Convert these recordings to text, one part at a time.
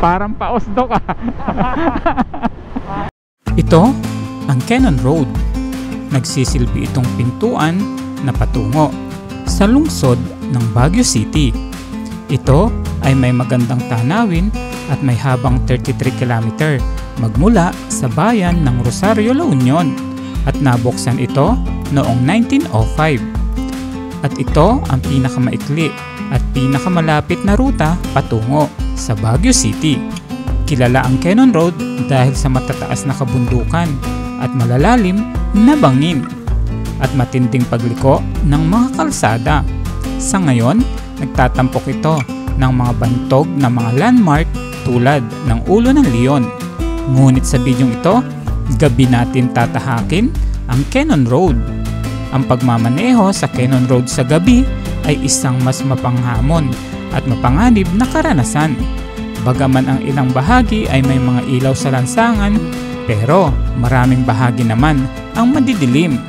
Parang paosdo ka. Ito ang Cannon Road. Nagsisilbi itong pintuan na patungo sa lungsod ng Baguio City. Ito ay may magandang tanawin at may habang 33 km magmula sa bayan ng Rosario, La Union, at nabuksan ito noong 1905. At ito ang pinakamaikli at pinakamalapit na ruta patungo sa Baguio City. Kilala ang Cannon Road dahil sa matataas na kabundukan at malalalim na bangin at matinding pagliko ng mga kalsada. Sa ngayon, nagtatampok ito ng mga bantog na mga landmark tulad ng Ulo ng Leon. Ngunit sa bidyong ito, gabi natin tatahakin ang Cannon Road. Ang pagmamaneho sa Cannon Road sa gabi ay isang mas mapanghamon at mapanganib na karanasan. Bagaman ang ilang bahagi ay may mga ilaw sa lansangan, pero maraming bahagi naman ang madidilim.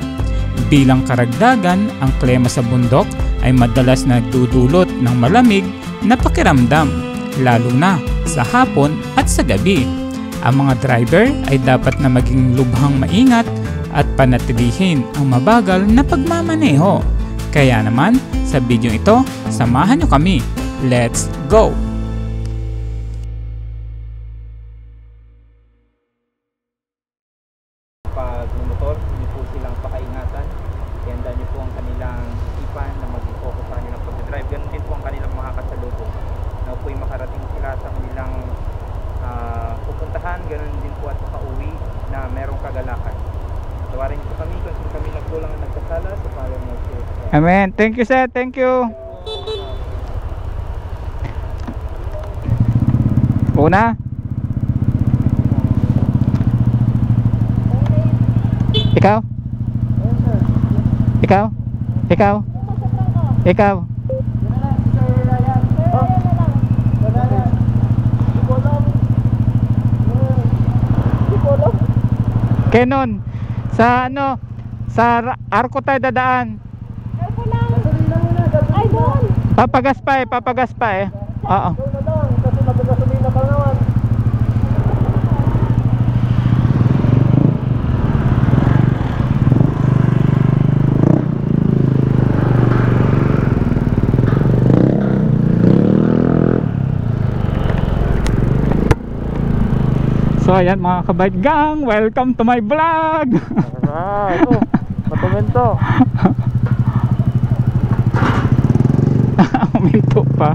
Bilang karagdagan, ang klima sa bundok ay madalas na nagdudulot ng malamig na pakiramdam, lalo na sa hapon at sa gabi. Ang mga driver ay dapat na maging lubhang maingat at panatilihin ang mabagal na pagmamaneho. Kaya naman, sa video ito, samahan nyo kami. Let's go! Pag motor, hindi po silang pakaingatan. Ihanda nyo po ang kanilang ipan na mag-focus sa kanilang pag-drive. Ganun din po ang kanilang mga kasalubong. Na po'y makarating sila sa kanilang pupuntahan. Ganun din po at makauwi na merong kagalakan. Tawarin nyo po kami kung saan kami nagkulang at nagkasala sa pangalan ng Diyos. Amen. Thank you, sir. Thank you. Una. Ikaw? Ikaw? Ikaw? Ikaw? Cannon, sa ano? Sa Arco tayo dadaan. Arco lang. Ay, doon. Papagas pa eh. Oo. Kasi magagasolina pa naman. So ayan mga kabike gang, welcome to my vlog. Alright, ito, matumento. Uminto pa.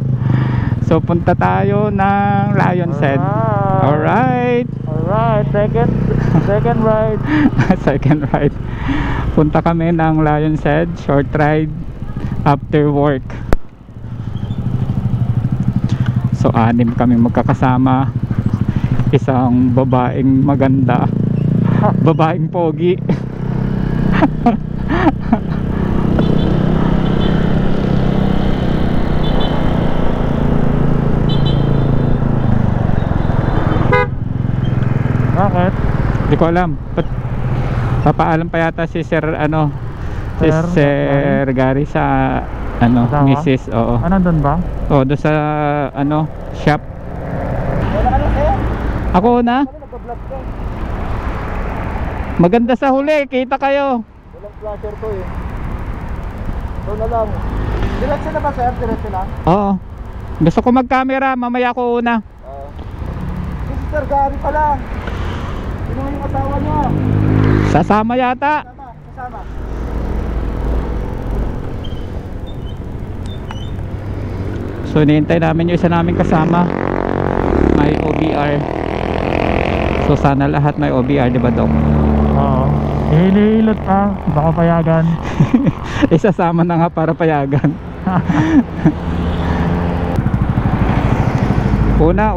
So punta tayo ng Lion's Head. Alright. Alright, second ride. Second ride. Punta kami ng Lion's Head, short ride after work. So 6 kami magkakasama. Isang babaeng maganda, babaeng pogi. Bakit? Hindi ko alam. Papaalam pa yata si Sir ano, si Sir Gary sa ano, Kasama? Mrs. Oo. Ano doon ba? Oh, doon sa ano, shop. Wala ka lang sa'yo? Ako na. Ano nagpa-vlog ka? Maganda sa huli, kita kayo. Walang flasher to eh. Ito na lang. Diretso na ba sir? Diretso na? Oo. Gusto ko mag-camera, mamaya ako una. Si Sir Gary pala. Sino yung asawa niya? Sasama yata. Kasama. So hinihintay namin yung isa namin kasama. May OBR. So sana lahat may OBR, di ba Dok? Oo. Hililot pa. Baka payagan. Isasama na nga para payagan. Una.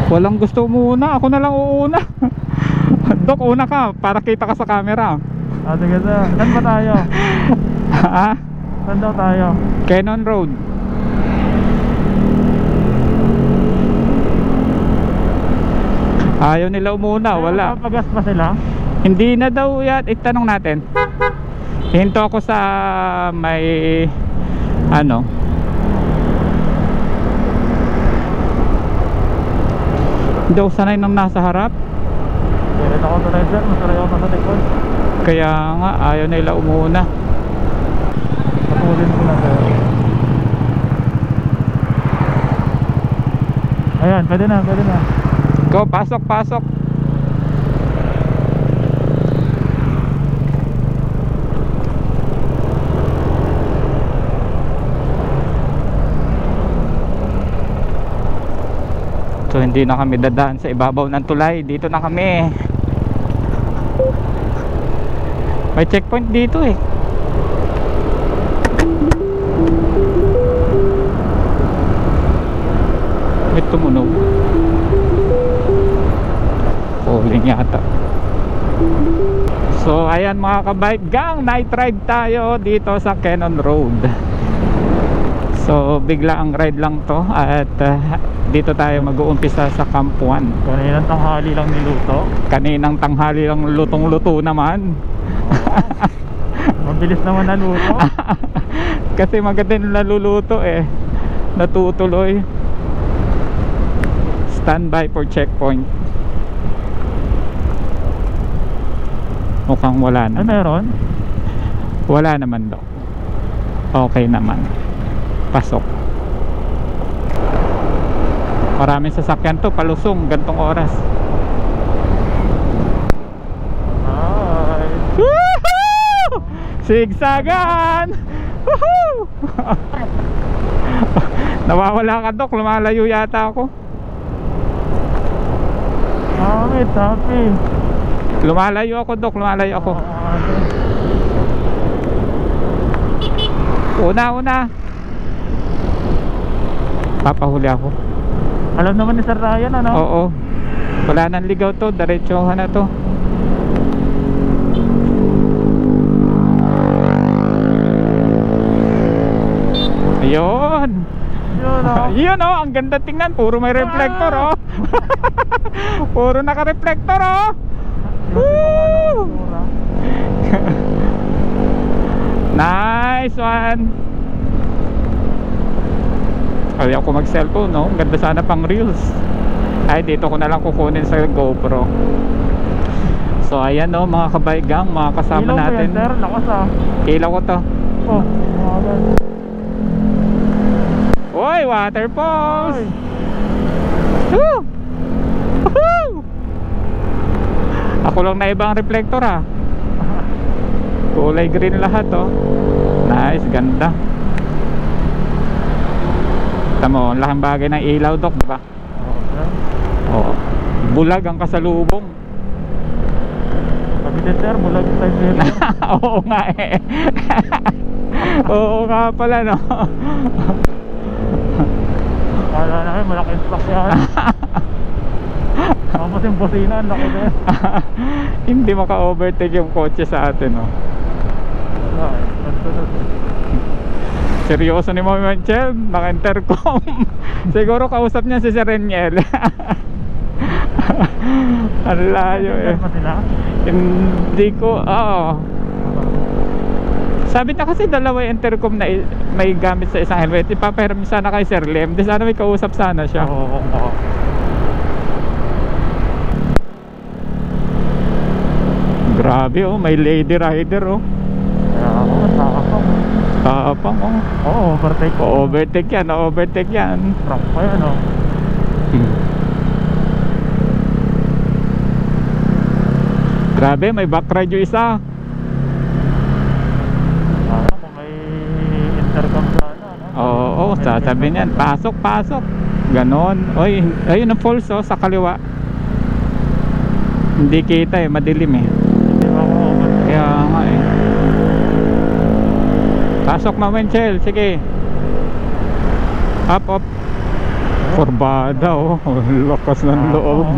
Walang gusto muna. Ako na lang uuna. Dok, una ka para kita ka sa camera. Sige sir. Saan ba tayo? Ha? Saan daw tayo? Cannon Road. Ayaw nila umuna, wala. Papagas pa sila? Hindi na daw yan. Itanong natin. Hinto ako sa may ano, Hindi ako sanay nang nasa harap. Pero ako sanay sir, masanay ako nasa likod. Kaya nga, ayaw nila umuuna. Patulin ko na sir. Ayan, pwede na, pwede na. Go, pasok, pasok. So hindi na kami dadaan sa ibabaw ng tulay. Dito na kami. May checkpoint dito eh. May tumunog. Falling yata. So ayan mga kabike gang, night ride tayo dito sa Cannon Road. So bigla ang ride lang to. At dito tayo mag-uumpisa sa Camp 1. Kaninang tanghali lang niluto. Kaninang tanghali lang lutong-luto naman. Mabilis naman naluto. Kasi maganda yung naluluto eh. Natutuloy. Standby for checkpoint. Mukhang wala Ay, naman. meron? Wala naman daw. Okay naman. Pasok. Maraming sasakyan to, palusong, gantong oras. Ay. Woohoo! Sigsagan! Woohoo! Nawawala ka Dok, lumalayo yata ako. Happy. Lumalayo ako Dok, lumalayo ako. Una. Papahuli ako. Alam naman ni Sir Ryan ano? Oo. Wala nang ligaw to, diretsohan na to. Ayun. Yun o. Yun oh, ang ganda tingnan, puro may reflector oh. Puro naka-reflector oh. Woo! Nice one. Ayaw ko mag-cellphone no, ganda sana pang reels. Ay dito ko na lang kukunin sa GoPro. So ayan no mga kabaygang, mga kasama Ilaw natin. Ilaw sir, lakas ah. Ilaw ko to. Oh, Oy, waterfalls. Oy. Woo! Woohoo! Ako lang na ibang reflector ah. Kulay green lahat oh. Nice, ganda. Tamo, laking bagay ng ilaw Dok, diba? Okay. Oo. Bulag ang kasalubong. Sabi din sir, bulag yung side mirror. Oo nga eh. Oo nga pala no. Kala na kayo, malaking stock yan. Tapos yung busina, ang laki din. Hindi maka-overtake yung kotse sa atin no. Ay, Seryoso ni Mami Manchel, naka-intercom. Siguro kausap niya si Sir Reniel. Ang layo eh. Hindi ko, oo. Sabi niya kasi dalawa yung intercom na may gamit sa isang helmet. Ipapahiram niya sana kay Sir Lem. Di sana may kausap sana siya. Oo. Grabe oh, may lady rider oh. Kaya ako, nakakapang. Tapang oh. Oo, overtake. Overtake yan, overtake yan. Truck pa yan oh. Grabe, may backride yung isa. Kung may intercom sana, no? Oo, sasabi niyan, pasok, pasok. Ganon. Oy, ayun ang falls oh, sa kaliwa. Hindi kita eh, madilim eh. Hindi ba ako overtake? Kaya nga eh. Pasok Ma'am Wenchel, sige. Up. Kurbada oh, lakas ng loob.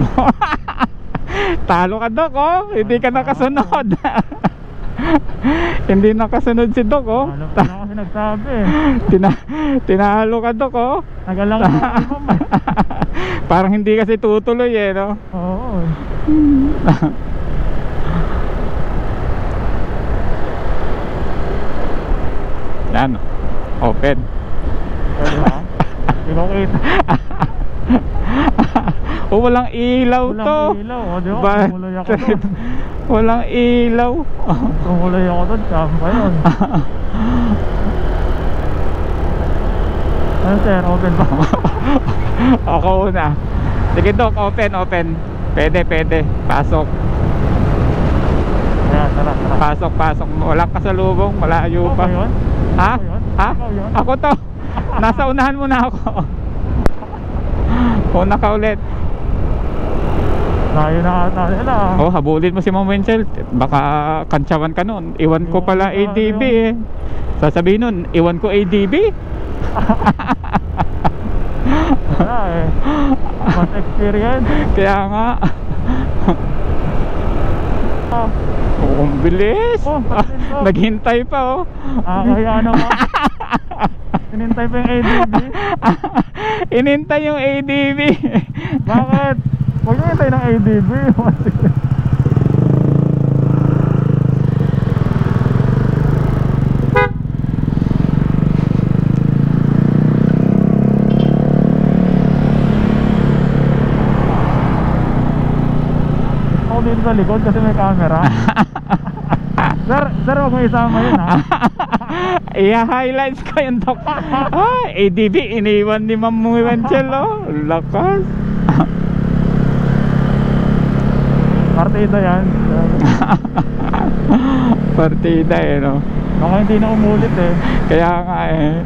Talo ka Dok oh, hindi ka nakasunod. Hindi nakasunod si Dok oh. Alam ko na kasi nagsabi eh. Tinalo ka Dok oh. Nagalang ko yung Parang hindi kasi tutuloy eh no. Oo. Yan, open. Pwede ba? Hindi ko kita. Oh, walang ilaw to. Walang ilaw, o di ba? Bad Tumuloy ako trip. doon. Walang ilaw. Tumuloy ako doon, tsamba yun. Ano sir, open ba? Ako una. Sige Dok, open. Pwede. Pasok. Ayan, tara. Pasok. Walang kasalubong, malayo pa. Okay yun? Ha? Ako yun? Ha? Ikaw yun? Ako to. Nasa unahan muna ako. Una ka ulit. Layo na ata nila. Oh, habulin mo si Ma'am Wenchel. Baka kantsawan ka nun. Iwan ko pala ADB eh. Sasabihin nun, iwan ko ADB. Wala eh. Mas experience. Kaya nga. Oh, ang bilis. Oh, pagpinto. Naghintay pa oh. Kaya naman. Sinintay pa yung ADB. Inintay yung ADB. Bakit? Huwag nyo hintay ng ADB. Ako dito sa likod kasi may camera. Sir, huwag mo isama yun ha. I-highlights ko yung Dok. ADB iniwan ni Ma'am Wenchel oh. Lakas. Partida yan. Partida eh no. Baka hindi na umulit eh. Kaya nga eh.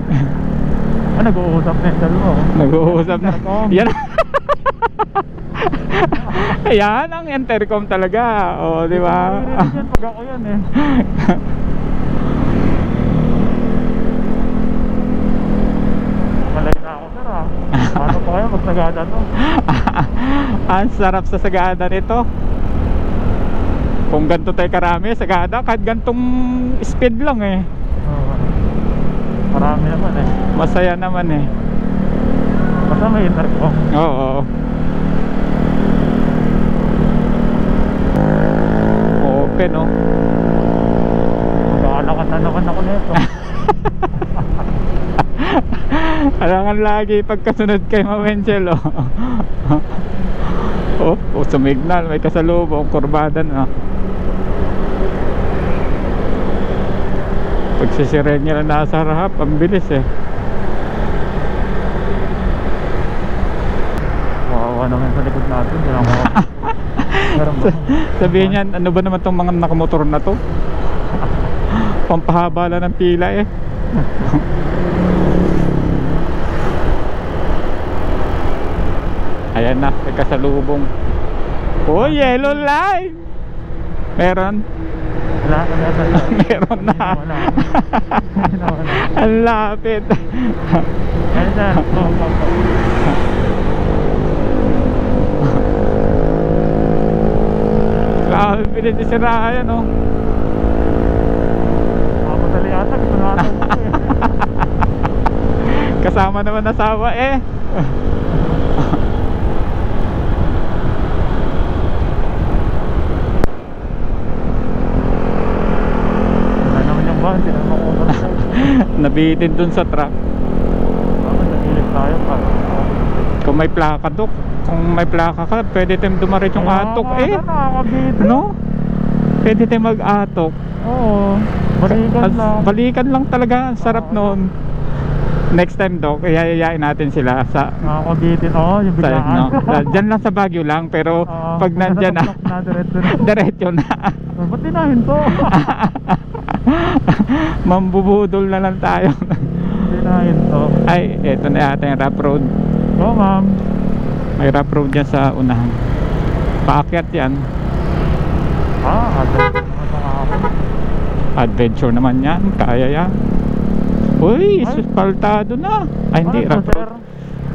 Nag-uusap na yung dalawa. Nag-uusap na. Intercom. Yan. Yan ang intercom talaga. O, di ba? Yan pag ako yan eh. Malay na ako sir ha. Paano pa kayo pag sagada to? Ang sarap sa sagada nito. Kung ganito tayo karami, sagada, kahit gantong speed lang eh. Marami naman eh. Masaya naman eh. Basta may intercom. Oo. Open oh. Mag-aalakan na naman ako nito. Alangan lagi pagkasunod kay Ma'am Wenchel oh. Sumignal, may kasalubong, kurbada na. Pagsisiren niya lang nasa harap, ang bilis eh. Wawa naman sa likod natin. Sabihin niyan, ano ba naman tong mga nakamotor na to? Pampahaba lang ng pila eh. Ayan na, may kasalubong. Oh, yellow line! Meron? Wala. Meron na. Ang lapit. Ayan sir. Grabe, pinitira yan oh. Mamadali ata. Gusto na ata. Kasama naman asawa eh. Wala naman yung van. Hindi naman makuha. Nabitin dun sa truck. Nagilip tayo pa. Kung may plaka Dok, kung may plaka ka, pwede tayong dumarit yung atok eh. No? Pwede tayong mag-atok. Oo. Balikan lang. Balikan lang talaga, ang sarap noon. Next time Dok, yayayain natin sila sa Nakakabitin. Oo, yung sa, biglaan. no, dyan lang sa Baguio lang, pero pag nandyan na, diretso na. Ba't dinahin to? Mambubudol na lang tayo. Dinahin to. Ay, eto na yata yung rough road. Go ma'am. May rough road dyan sa unahan. Paakyat yan. Adventure naman yan. Kaya yan. Uy, suspaltado na. Ay hindi, rough road.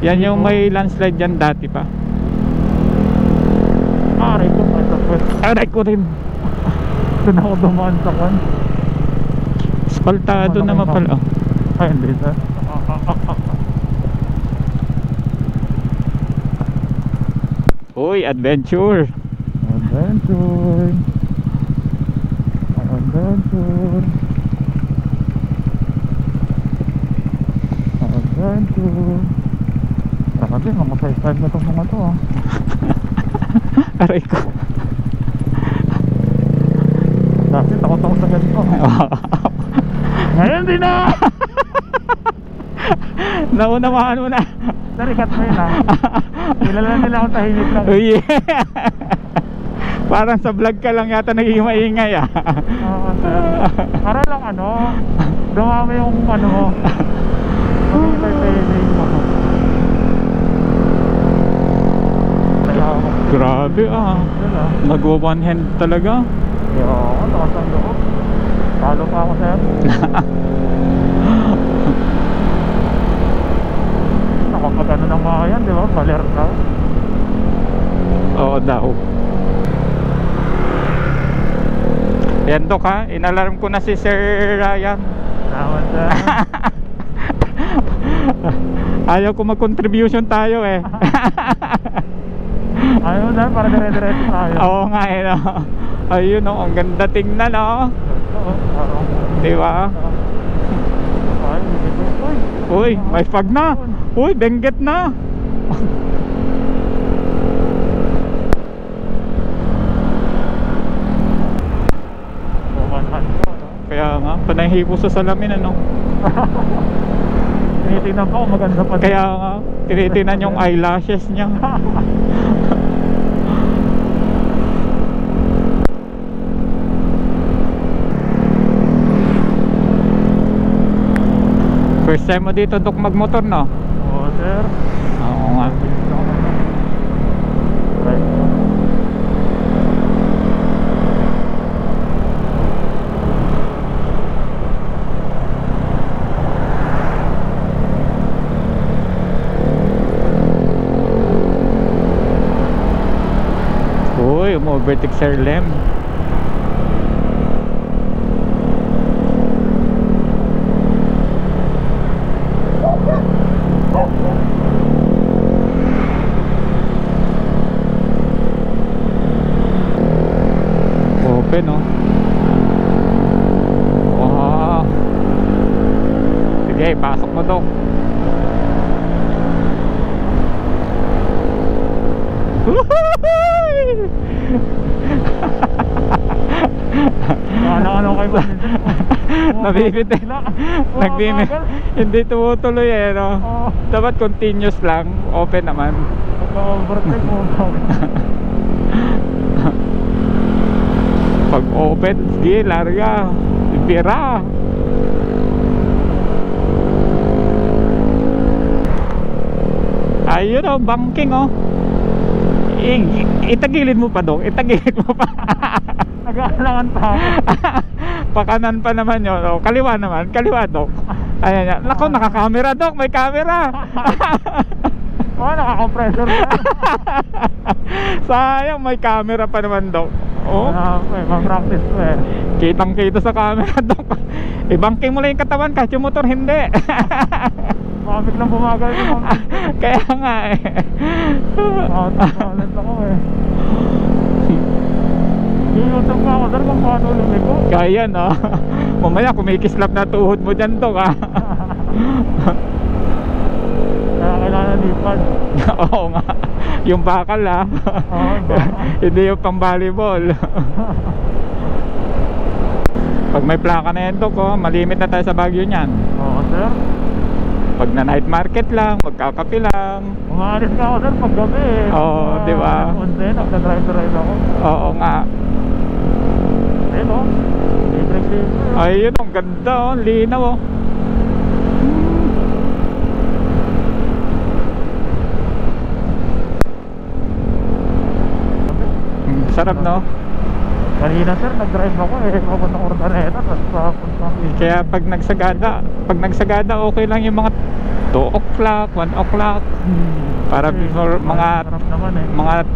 Yan yung may landslide dyan dati pa. Aray ko. Aray ko rin. Doon ako dumaan sa kwan. Suspaltado naman pala. Ay hindi sir. Uy, adventure. Adventure. Adventure. Adventure. Grabe, mga 5-5 na itong mga to ah. Aray ko. Dati takot ako sa ganito. Ngayon din na! Naunawaan mo na. Sorry, cut mo yun ah. Kilala nila akong tahimik lang. Oh yeah. Parang sa vlog ka lang yata nagiging maingay ah. Oo, sir. Para lang ano, dumami yung ano mo. Pag-entertaining mo. Kaya ako. Grabe ah. Sila. Nagwa one hand talaga. Kaya ako, takas ang loob. Talo pa ako, sir. Nakapagano ng mga yan, di ba? Baler ka. Oo daw. Yan Dok ha, inalarm ko na si Sir Ryan. Salamat, sir. Ayaw ko mag-contribution tayo eh. Ayaw mo, sir, para dire-diretso tayo. Oo nga eh no. Ayun no, ang ganda tingnan no. Di ba? Uy, may fog na. Uy, benggit na. Kaya nga, panay hipo sa salamin ano. Tinitingnan ko, maganda pa. Kaya nga, tinitingnan yung eyelashes niya. First time mo dito Dok magmotor no? Oo, sir. Oo nga. Right. Uy, umu-overtake Sir Lem. Open oh. Wow. Sige, pasok mo Dok. Ano kay ba? Nabibit Nagbibit. Hindi tumutuloy eh no. Dapat continuous lang. Open naman. Pagka-overtake mo. Pag open, sige, larga. Bira. Ayun oh, banking oh. Itagilid mo pa Dok. Itagilid mo pa. Nag-aalangan pa ako. Pakanan pa naman yun oh. Kaliwa naman. Kaliwa Dok. Ayan yan. Nako, naka-camera Dok. May camera. Oh, naka-compressor ka. Sayang, may camera pa naman Dok. Oh, mag-practice ko eh. kitang kita sa camera Dok. Ibangking mo lang yung katawan kahit yung motor hindi. Makapit lang bumagal yung mga. Kaya nga eh. Nakatalit ako eh. YouTube nga ako sir kung paano lumiko. Kaya no. Mamaya kumikislap na tuhod mo dyan Dok ah. Kaya kailangan lipad. Oo nga. Yung bakal ah. Oo, hindi yung pang volleyball. Pag may plaka na yan Dok oh, malimit na tayo sa Baguio niyan. Oo sir. Pag na night market lang, magkakape lang. Umaalis ka ako sir pag gabi eh. Oo, di ba? Nagda-drive ako. Oo nga. Ayun o. Ayun, ang ganda oh, linaw oh. Sarap no? Kanina sir, nag-drive ako eh. Papunta ko Ordaneta. Kaya pag nagsagada okay lang yung mga 2 o'clock, 1 o'clock. Para before mga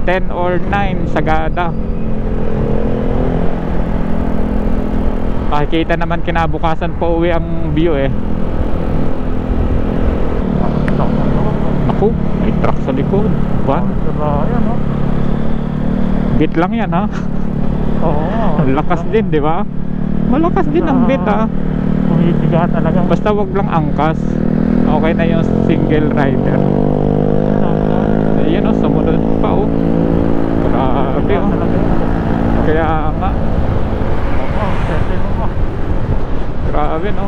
10 or 9 sagada. Makikita naman kinabukasan pa uwi ang view eh. Ako, may truck sa likod. One. Bit lang yan ha. Oo. Lakas din, di ba? Malakas din ang bit ha. Kumitiga talaga. Basta wag lang angkas. Okay na yung single rider. Kaya nga. Oo, sete mo ba? Grabe, no?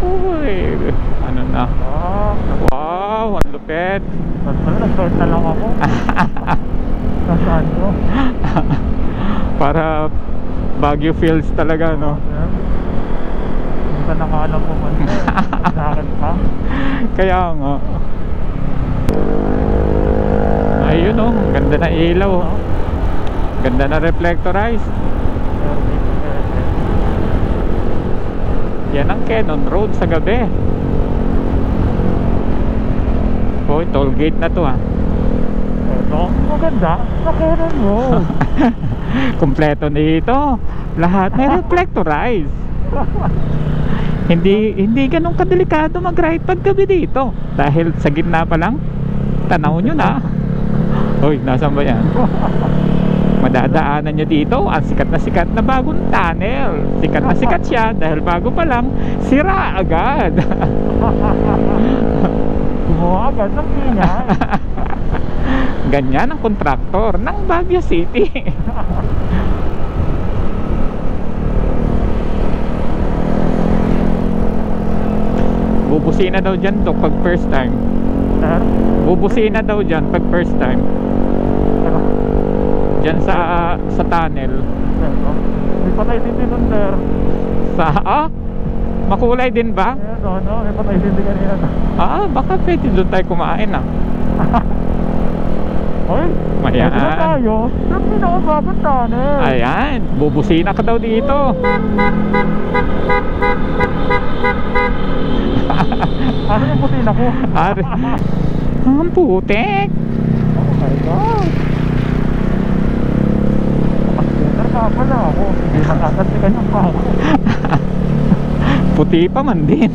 Uy, ano na? Wow, ang lupit. Nag-start na lang ako. Nasaan ko? Para Baguio feels talaga, no? Hindi ka nakaalam mo man. Sakit pa. Kaya nga. Ayun, oh, ganda na ilaw, oh. Ganda na reflectorized. Yan ang Cannon Road sa gabi. Oh, toll gate na to, ah. Ito, maganda. Sa Cannon Road. Kompleto nito. Lahat may reflectorized. Hindi ganun kadelikado mag-ride pag gabi dito. Dahil sa gitna pa lang, tanaw nyo na. Hoy, nasan ba yan? Madadaanan nyo dito ang sikat na bagong tunnel. Sikat na sikat siya dahil bago pa lang, sira agad. Gumawa agad ng pinyay. Ganyan ang kontraktor ng Baguio City. Bubusina daw dyan, Dok, pag first time. Bubusina daw dyan pag first time. Dyan sa tunnel. May patay din din nun, sir. Makulay din ba? May patay din din kanina. Baka pwede doon tayo kumain, ah. Oy, Ayan. pwede na tayo. Saan pinakababang tunnel? Ayan, bubusina ka daw dito. Ano yung putina ko? Ang putek. Oh my God. Mas ka pala ako. Hindi nakakasikan yung pa ako. Puti pa man din.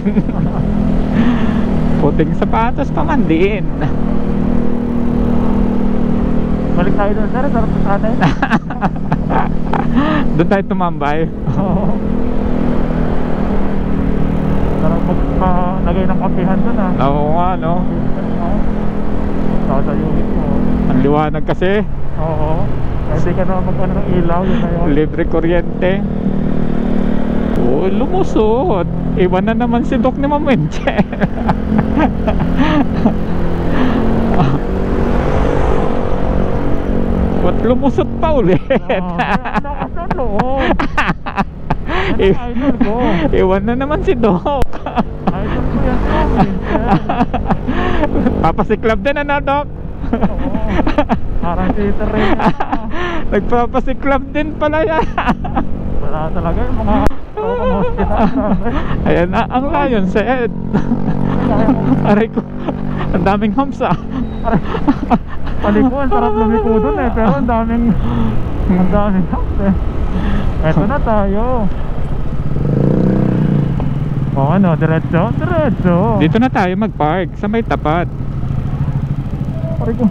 Puting sapatos pa man din. Balik tayo doon, sir. Sarap sa tunnel. Doon tayo tumambay. Oo. Sarap maglagay ng kapihan doon, ah. Oo nga, no? Tatayuhin mo. Ang liwanag kasi. Oo. Hindi ka na mag-ano ng ilaw. Yun na yun. Libre kuryente. Oh, lumusot. Iwan na naman si Doc ni Ma'am Wenche. Ba't lumusot pa ulit? Ano ka sa loob? Idol ko. Iwan na naman si Doc. Idol ko yan, Papasiklab din, ano, Doc? Oo. Parang theater rin yan. Nagpapasiklab din pala yan. Wala talaga yung mga hospital. Ayan na ang Lion Set. Aray ko, ang daming humps, ah. Paliko, ang sarap lumiko dun, eh. Pero ang daming humps, eh. Eto na tayo. O ano, diretso? Diretso. Dito na tayo mag-park sa may tapat. Paliko.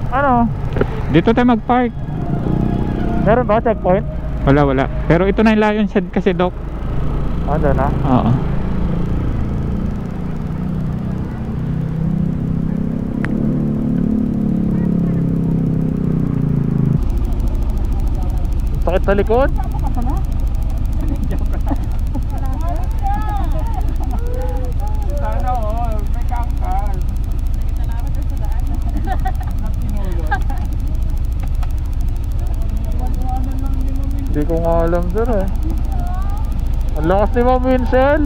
Ano? Dito tayo mag-park. Meron ba checkpoint? Wala. Pero ito na yung Lion Shed kasi, Doc. Doon na? Oo. Sakit sa likod? Sana all, may kangkal. Hindi ko nga alam, sir, eh. Ang lakas ni Ma'am Winsel.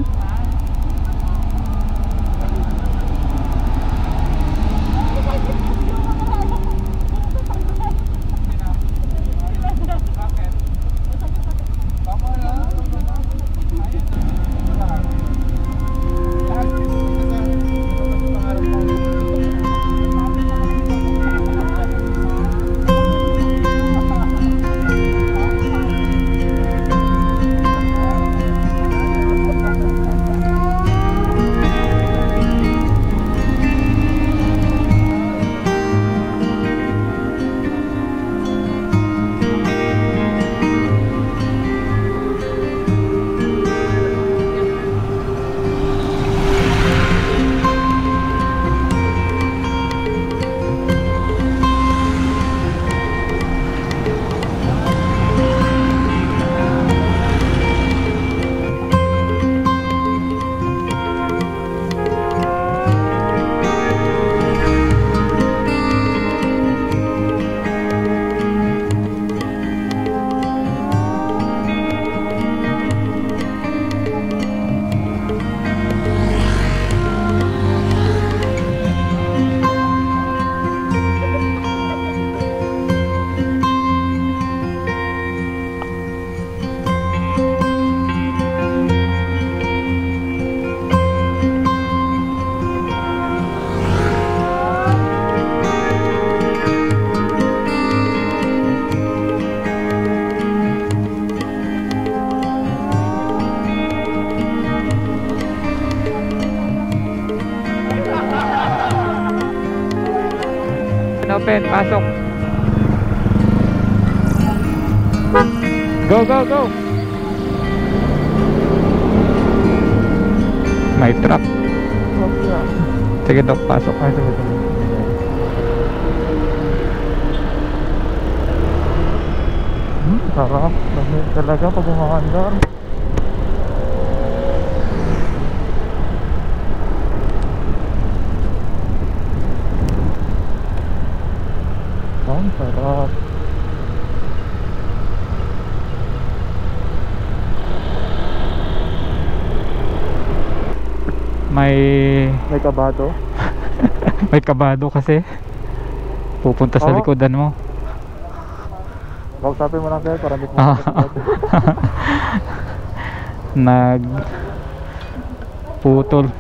open, pasok. Go, go, go. May truck. Sige Dok, pasok. Ay, sige. Sarap. Lamig talaga pag umakandar. Ang sarap. May kabado. may kabado kasi. Pupunta sa Oo. likodan mo. Kausapin mo lang sir para hindi ko Nag putol.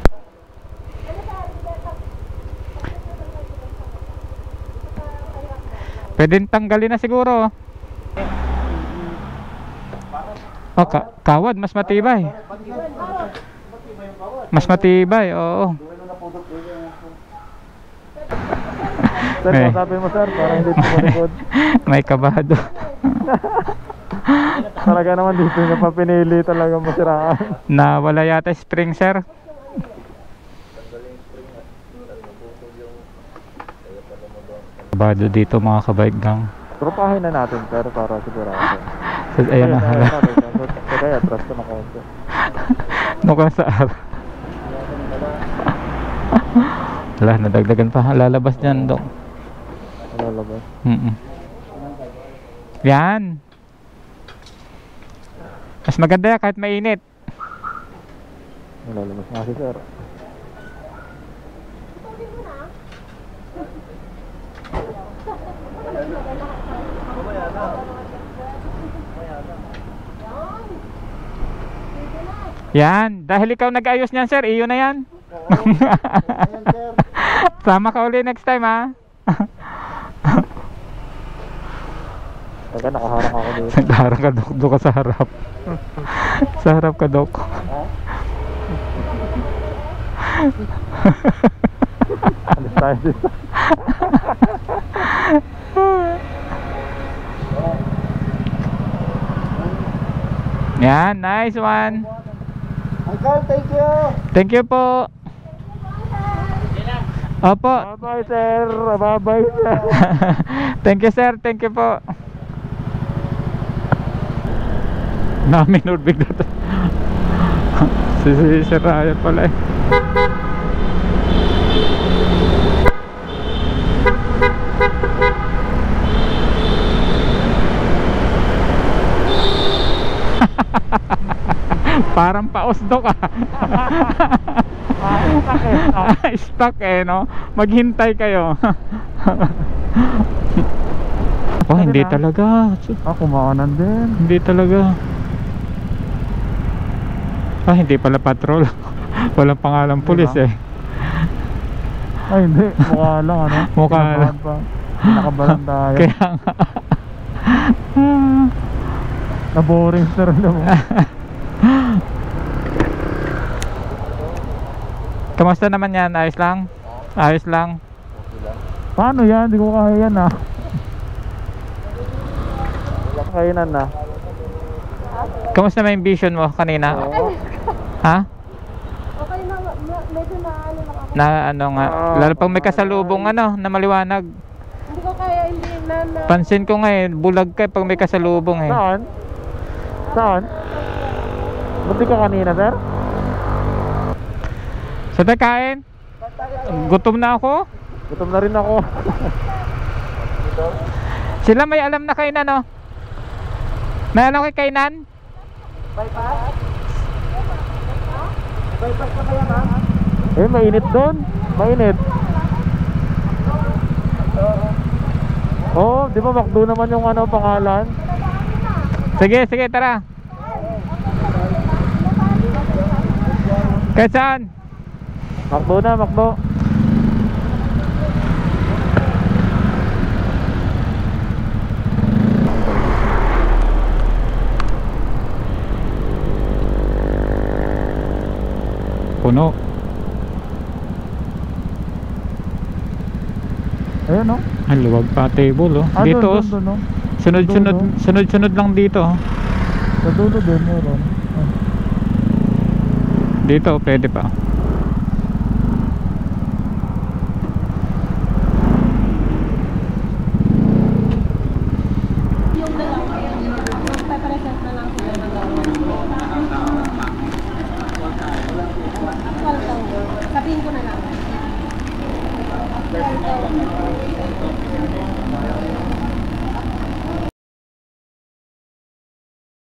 Pwedeng tanggalin na siguro. Oh, kawad mas matibay. Mas matibay, oo. Sir, May- kausapin mo sir para hindi tumalikod. May kabado. Talaga naman dito niya pa pinili talaga masiraan. Nawala yata spring, sir. Kabado dito mga kabike gang. Tropahin na natin sir para sigurado. Ayan na. Kaya trust ko na konti. Nung ka sa araw. Wala, nadagdagan pa. Lalabas dyan, Dok. Lalabas. Yan. Mas maganda yan kahit mainit. Lalabas nga si sir. Yan. Dahil ikaw nag-ayos niyan, sir. Iyo na yan. Sama ka uli next time, ha? Teka, nakaharang ako dito. Nagharang ka, Dok. Doon ka sa harap. Sa harap ka, Dok. Alis tayo dito. Yan. Nice one. Uncle, thank you. Thank you po. Opo. Bye-bye sir. Bye-bye sir. Thank you, sir. Thank you po. Naminod bigla to. Si Sir Ryan pala eh. Parang pausdok ah. Stuck eh, no? Maghintay kayo. Oh, hindi talaga. Kumakanan din. Hindi talaga. Ah, hindi pala patrol. Walang pangalan pulis eh. Ay hindi, mukha lang ano. Mukha lang. Nakabalan tayo. Kaya nga. Na-boring sir naman. Kamusta naman yan? Ayos lang? Ayos lang. Paano yan? Hindi ko kaya yan ah. Wala kainan na. Kamusta na yung vision mo kanina? Ha? Okay na, medyo naano lang ako. Na ano nga? Lalo pag may kasalubong ano, na maliwanag. Hindi ko kaya, hindi na. Pansin ko nga eh, bulag ka pag may kasalubong eh. Saan? Saan? Ba't di ka kanina sir? Sa kain? Gutom na ako. Gutom na rin ako. Sila may alam na kainan no? May alam kay kainan? Eh mainit doon. Mainit. Oh, di ba McDo naman yung ano pangalan? Sige, sige, tara. Kahit saan? McDo na, McDo. Puno. Ayan o. Ang luwag pa table oh. Ah, Dito, doon, no? sunod-sunod, Dulo. sunod-sunod lang dito. Oh. Sa dulo din meron. Ah. Dito, pwede pa.